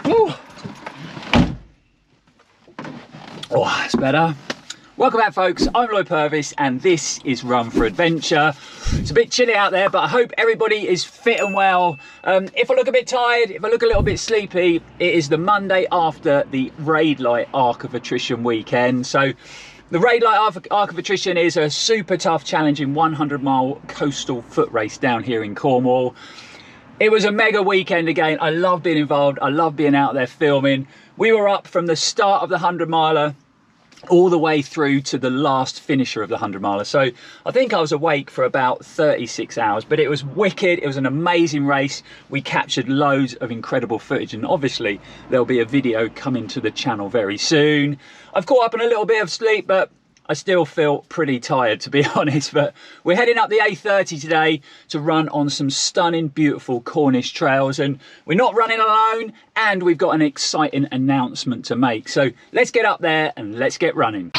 Woo. Oh, that's better. Welcome back, folks. I'm Lloyd Purvis and this is Run4Adventure. It's a bit chilly out there, but I hope everybody is fit and well. If I look a bit tired, if I look a little bit sleepy, it is the Monday after the Raid Light Arc of Attrition weekend. So the Raid Light Arc of Attrition is a super tough, challenging 100-mile coastal foot race down here in Cornwall. It was a mega weekend again. I love being involved. I love being out there filming. We were up from the start of the 100-miler all the way through to the last finisher of the 100-miler. So I think I was awake for about 36 hours, but it was wicked. It was an amazing race. We captured loads of incredible footage, and obviously there'll be a video coming to the channel very soon. I've caught up on a little bit of sleep, but I still feel pretty tired, to be honest. But we're heading up the A30 today to run on some stunning, beautiful Cornish trails, and we're not running alone, and we've got an exciting announcement to make. So let's get up there and let's get running.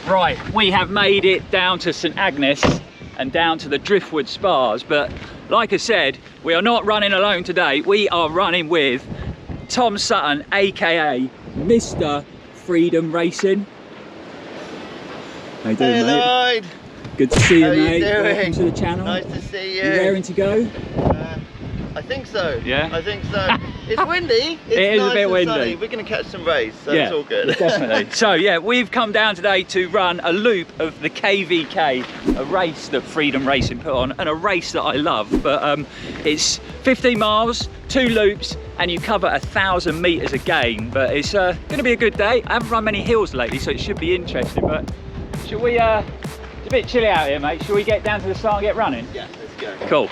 Right, we have made it down to St Agnes and down to the Driftwood Spars, but like I said, we are not running alone today. We are running with Tom Sutton, aka Mr. Freedom Racing. How you doing, hey, mate? Lloyd. Good to see you, How mate. you doing? Welcome to the channel. Nice to see you. You raring to go? I think so. Yeah? I think so. It's windy. It's It is nice a bit and windy. Sunny. We're going to catch some rays, so Yeah, it's all good. Definitely. So yeah, we've come down today to run a loop of the KVK, a race that Freedom Racing put on, and a race that I love. But it's 15 miles, 2 loops, and you cover 1,000 meters a game. But it's going to be a good day. I haven't run many hills lately, so it should be interesting. But should we? It's a bit chilly out here, mate. Should we get down to the start and get running? Yeah, let's go. Cool.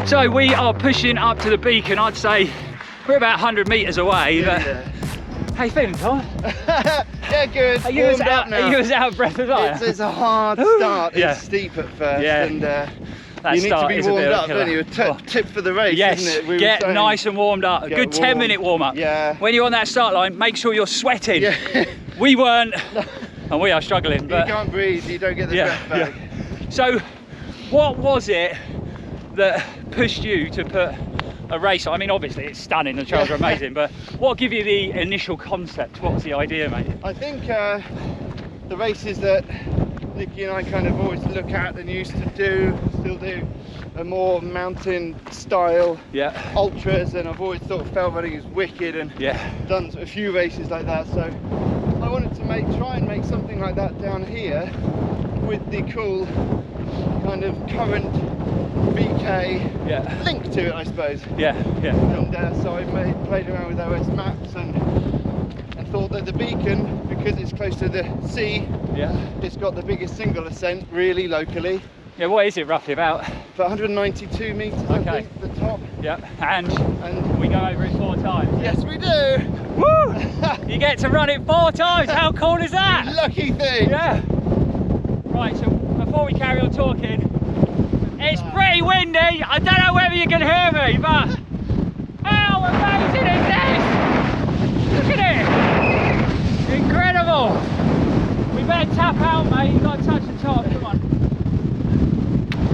So we are pushing up to the beacon. I'd say we're about 100 meters away. But how you feeling, Tom? Yeah, good. Are you as out of breath as I am? It's a hard start. Yeah. It's steep at first, Yeah. and That you need to start be is a bit warmed of a up, killer. don't you? A tip for the race, Yes, isn't it? We were get saying, nice and warmed up. A get good warm. 10-minute warm up. Yeah. When you're on that start line, make sure you're sweating. Yeah. We weren't, and we are struggling. But you can't breathe, you don't get the breath back. Yeah. So, what was it that pushed you to put a race on? I mean, obviously it's stunning, the trails are amazing, but what gave you the initial concept? What was the idea, mate? I think the races that Nikki and I kind of always look at and used to do, still do, are more mountain style ultras, and I've always thought fell running is wicked, and done a few races like that, so I wanted to try and make something like that down here with the cool kind of current VK link to it, I suppose. And so I played around with OS maps and thought that the beacon, because it's close to the sea, it's got the biggest single ascent really locally. Yeah, what is it roughly about? For 192 meters, I think, the top. And we go over it 4 times. Yes, we do. Woo! You get to run it 4 times. How cool is that? Lucky thing. Yeah. Right. So before we carry on talking, it's pretty windy. I don't know whether you can hear me, but how amazing is this? Look at it. Incredible. We better tap out, mate. You've got to touch the top. Come on.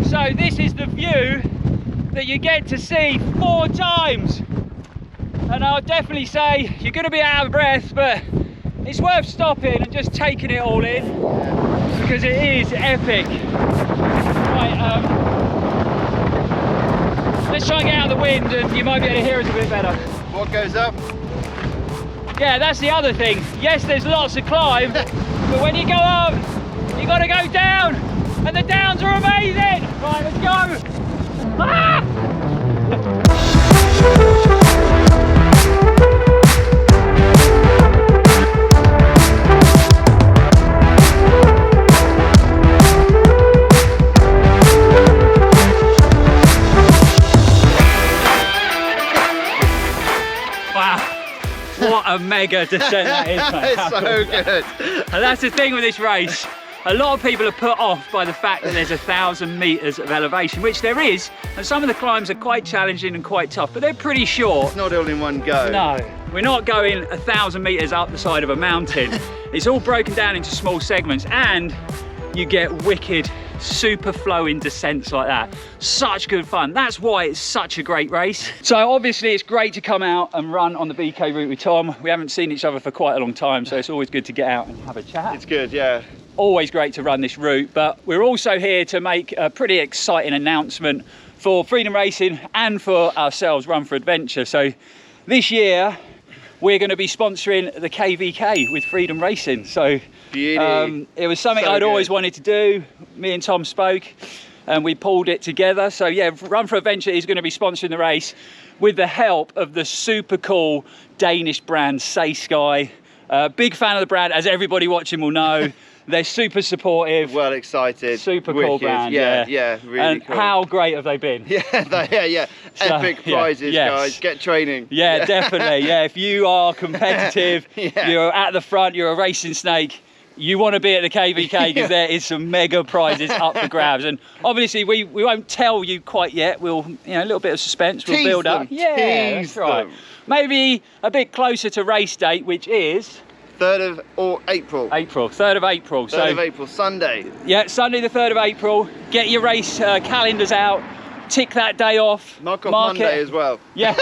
So this is the view that you get to see 4 times, and I'll definitely say you're going to be out of breath, but it's worth stopping and just taking it all in because it is epic. Right, let's try and get out of the wind and you might be able to hear us a bit better. What goes up? Yeah, that's the other thing. Yes, there's lots of climb, but when you go up, you got to go down, and the downs are amazing. Right, let's go. Ah! What a mega descent that is, mate. It's so good. And that's the thing with this race. A lot of people are put off by the fact that there's 1,000 meters of elevation, which there is, and some of the climbs are quite challenging and quite tough, but they're pretty short. It's not all in one go. No, we're not going 1,000 meters up the side of a mountain. It's all broken down into small segments, and you get wicked, super flowing descents like that. Such good fun. That's why it's such a great race. So obviously it's great to come out and run on the BK route with Tom. We haven't seen each other for quite a long time, so it's always good to get out and have a chat. It's good, yeah. Always great to run this route, but we're also here to make a pretty exciting announcement for Freedom Racing and for ourselves, Run4Adventure. So this year we're going to be sponsoring the KVK with Freedom Racing. So it was something I'd always wanted to do. Me and Tom spoke and we pulled it together. So yeah, Run4Adventure is going to be sponsoring the race with the help of the super cool Danish brand Sky. Big fan of the brand, as everybody watching will know. They're super supportive. Well excited. Super cool brand. Yeah, really and cool. How great have they been? Yeah. Epic prizes, yes. guys. Get training. Yeah, definitely. Yeah, if you are competitive, you're at the front, you're a racing snake, you want to be at the KVK because there is some mega prizes up for grabs. And obviously we won't tell you quite yet. We'll, a little bit of suspense. We'll build up. Yeah, that's right. Maybe a bit closer to race date, which is 3rd of April. 3rd of April. 3rd of April, Sunday. Yeah, Sunday the 3rd of April. Get your race calendars out. Tick that day off. Mark off Monday as well. Yeah.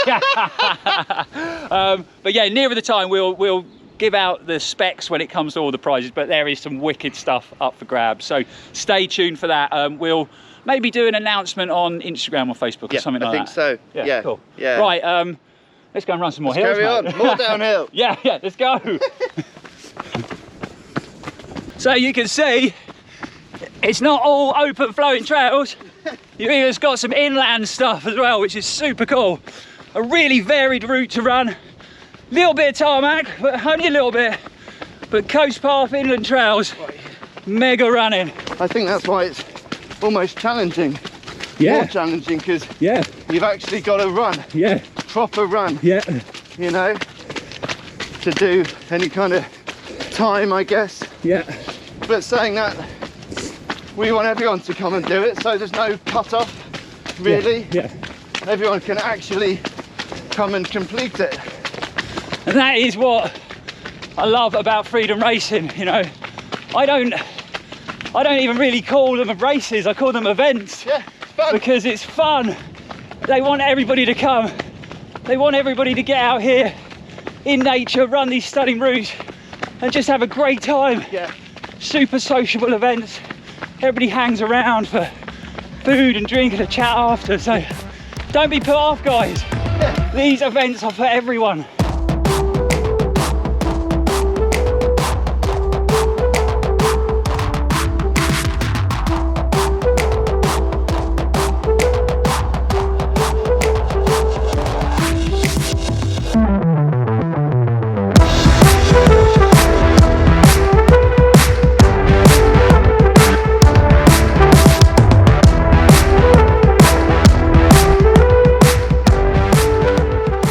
But yeah, nearer the time we'll give out the specs when it comes to all the prizes, but there is some wicked stuff up for grabs. So stay tuned for that. We'll maybe do an announcement on Instagram or Facebook or something like that. I think so. Yeah. Cool. Yeah. Right. Let's go and run some more hills. Carry on. More downhill. Yeah. Let's go. So you can see, it's not all open flowing trails. You've even got some inland stuff as well, which is super cool. A really varied route to run. Little bit of tarmac, but only a little bit. But coast path, inland trails, mega running. I think that's why it's almost challenging. Yeah. More challenging because you've actually got to run. Yeah. Proper run. Yeah. To do any kind of time, I guess. Yeah. But saying that, we want everyone to come and do it, so there's no cut-off, really. Yeah. Everyone can actually come and complete it. And that is what I love about Freedom Racing. I don't even really call them races, I call them events. Yeah, fun. Because it's fun. They want everybody to come. They want everybody to get out here in nature, run these stunning routes and just have a great time. Yeah. Super sociable events. Everybody hangs around for food and drink and a chat after. So don't be put off, guys. Yeah. These events are for everyone.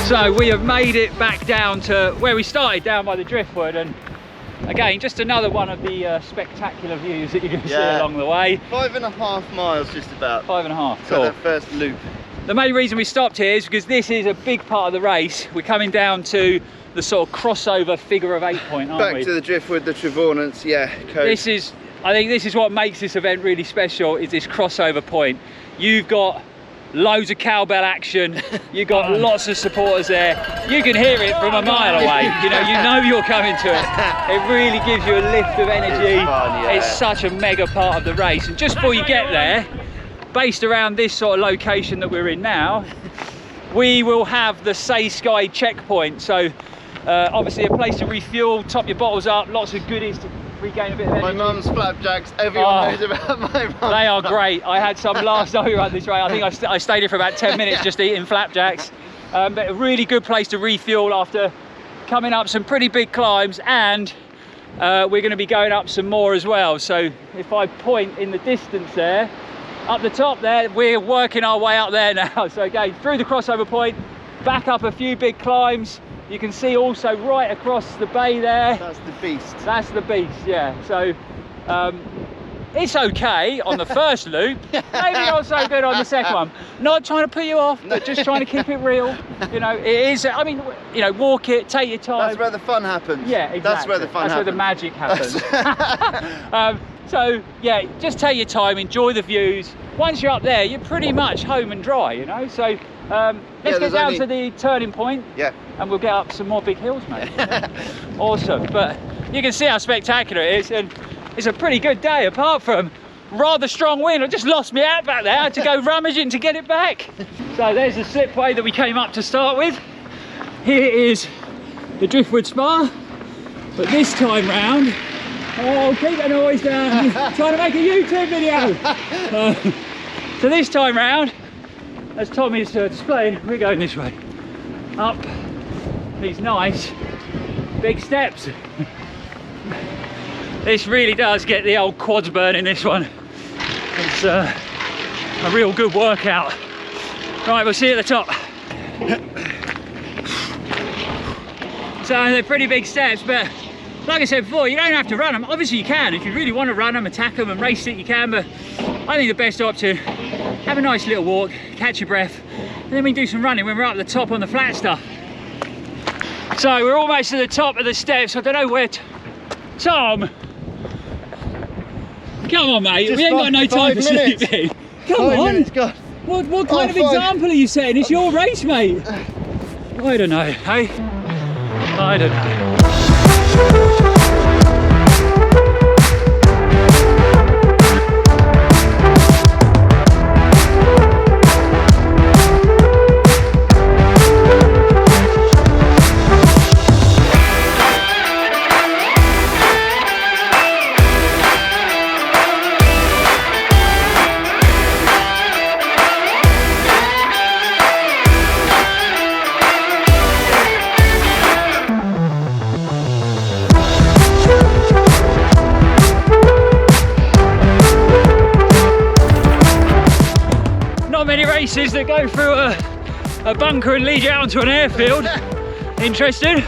So we have made it back down to where we started, down by the driftwood, and again just another one of the spectacular views that you can see along the way. 5.5 miles just about. 5.5, cool. So that first loop. The main reason we stopped here is because this is a big part of the race. We're coming down to the sort of crossover figure of 8 point, aren't we? Back to the driftwood, the Trevornance, coast. I think this is what makes this event really special, is this crossover point. You've got loads of cowbell action, you've got lots of supporters there. You can hear it from a mile away. You know you're coming to it. It really gives you a lift of energy. It's fun, yeah. It's such a mega part of the race. And just before you get there, based around this sort of location that we're in now, we will have the Sky checkpoint. So Obviously a place to refuel, top your bottles up, lots of goodies to regain a bit of energy. My mum's flapjacks, everyone knows about my mum. They are great. I had some last night we ran this race. I think I stayed here for about 10 minutes just eating flapjacks. But a really good place to refuel after coming up some pretty big climbs, and we're going to be going up some more as well. So if I point in the distance there, up the top there, we're working our way up there now. So again, through the crossover point, back up a few big climbs. You can see also right across the bay there. That's the beast. That's the beast, yeah. So it's okay on the first loop, maybe not so good on the second one. Not trying to put you off, but just trying to keep it real. You know, it is, I mean, you know, walk it, take your time. That's where the fun happens. Yeah, exactly. That's where the fun happens. That's where the magic happens. So yeah, just take your time, enjoy the views. Once you're up there, you're pretty much home and dry, you know. So let's get down to the turning point. Yeah. And we'll get up some more big hills, mate. Awesome. But you can see how spectacular it is, and it's a pretty good day apart from rather strong wind. I just lost me out back there. I had to go rummaging to get it back. So there's the slipway that we came up to start with. Here is the driftwood spar, but this time round, oh, keep that noise down. I'm trying to make a YouTube video. So this time round, as Tom is displaying, we're going this way, up these nice big steps. This really does get the old quads burning, this one. It's a real good workout. Right, we'll see you at the top. So they're pretty big steps, but like I said before, you don't have to run them. Obviously you can, if you really want to run them, attack them and race it, you can, but I think the best option, have a nice little walk, catch your breath, and then we can do some running when we're up at the top on the flat stuff. So we're almost at the top of the steps. I don't know where Tom, come on mate, Just we ain't got no time for sleeping. Come on. God. What kind of example are you setting? It's your race, mate. I don't know, hey? I don't know. Races that go through a bunker and lead you out onto an airfield. Interested?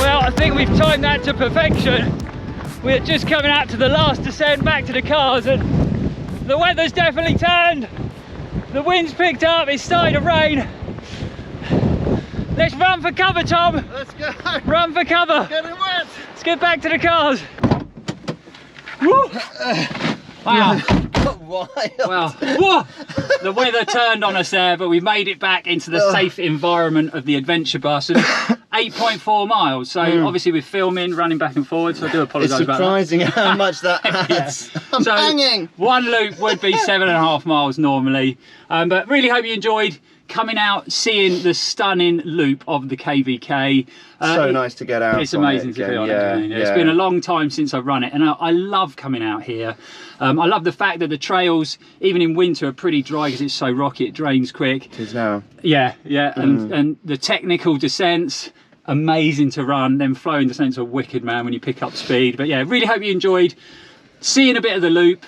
Well, I think we've timed that to perfection. We're just coming out to the last descent back to the cars, and the weather's definitely turned. The wind's picked up, it's starting to rain. Let's run for cover, Tom. Let's go. Run for cover. Getting wet. Let's get back to the cars. Woo. Wow. Well, whoa, the weather turned on us there, but we made it back into the safe environment of the adventure bus. And 8.4 miles, so obviously we're filming, running back and forward, so I do apologise about that. It's surprising how much that adds. Yeah. I'm hanging. One loop would be 7.5 miles normally, but really hope you enjoyed coming out, seeing the stunning loop of the KVK. So nice to get out. It's amazing to be honest. Yeah. It's been a long time since I've run it, and I love coming out here. I love the fact that the trails, even in winter, are pretty dry because it's so rocky, it drains quick. It is now. Yeah, and the technical descents, amazing to run. Them flowing descents are wicked, man, when you pick up speed. But yeah, really hope you enjoyed seeing a bit of the loop.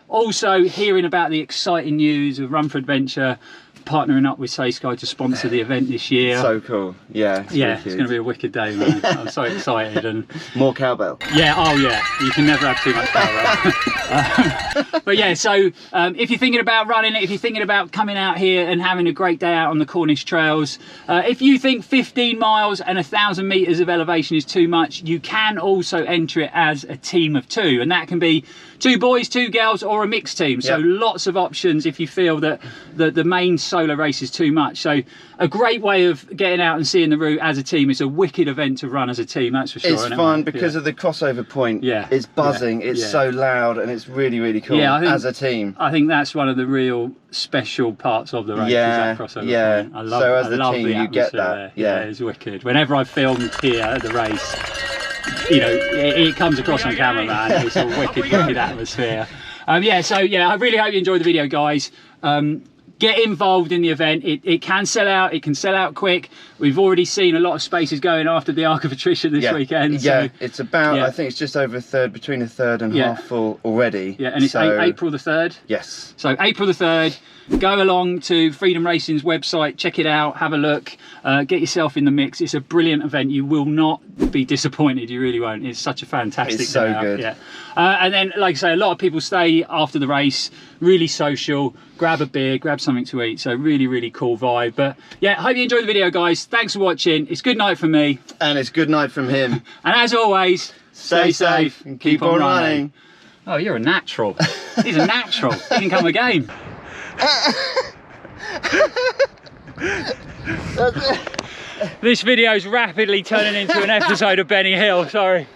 Also hearing about the exciting news of Run4Adventure partnering up with Sky to sponsor the event this year. So cool. Yeah, it's going to be a wicked day, man. I'm so excited. And more cowbell. Yeah, oh yeah, you can never have too much cowbell. But yeah, so if you're thinking about running it, if you're thinking about coming out here and having a great day out on the Cornish trails, if you think 15 miles and 1,000 meters of elevation is too much, you can also enter it as a team of 2, and that can be 2 boys, 2 girls, or a mixed team. So lots of options if you feel that the main solo races too much. So a great way of getting out and seeing the route as a team. It's a wicked event to run as a team, that's for sure. It's fun because of the crossover point. Yeah, it's buzzing, it's so loud, and it's really, really cool as a team. I think that's one of the real special parts of the race, is that crossover point. I love, so as the love team, the you get that. There. Yeah, it's wicked. Whenever I've filmed here at the race, you know, it comes across on camera, man. It's a wicked atmosphere. So I really hope you enjoyed the video, guys. Get involved in the event. It can sell out. It can sell out quick. We've already seen a lot of spaces going after the Arc of Attrition this weekend. Yeah, so, it's about, I think it's just over a third, between a third and half full already. Yeah, and it's April the 3rd. Yes. So April the 3rd, go along to Freedom Racing's website, check it out, have a look, get yourself in the mix. It's a brilliant event. You will not be disappointed. You really won't. It's such a fantastic It's so good. Yeah. And then, like I say, a lot of people stay after the race, really social, grab a beer, grab something to eat. So really, really cool vibe. But yeah, hope you enjoyed the video, guys. Thanks for watching. It's good night from me. And it's good night from him. And as always, stay safe and keep on running. Oh, you're a natural. He's a natural. He can come again. This video is rapidly turning into an episode of Benny Hill, sorry.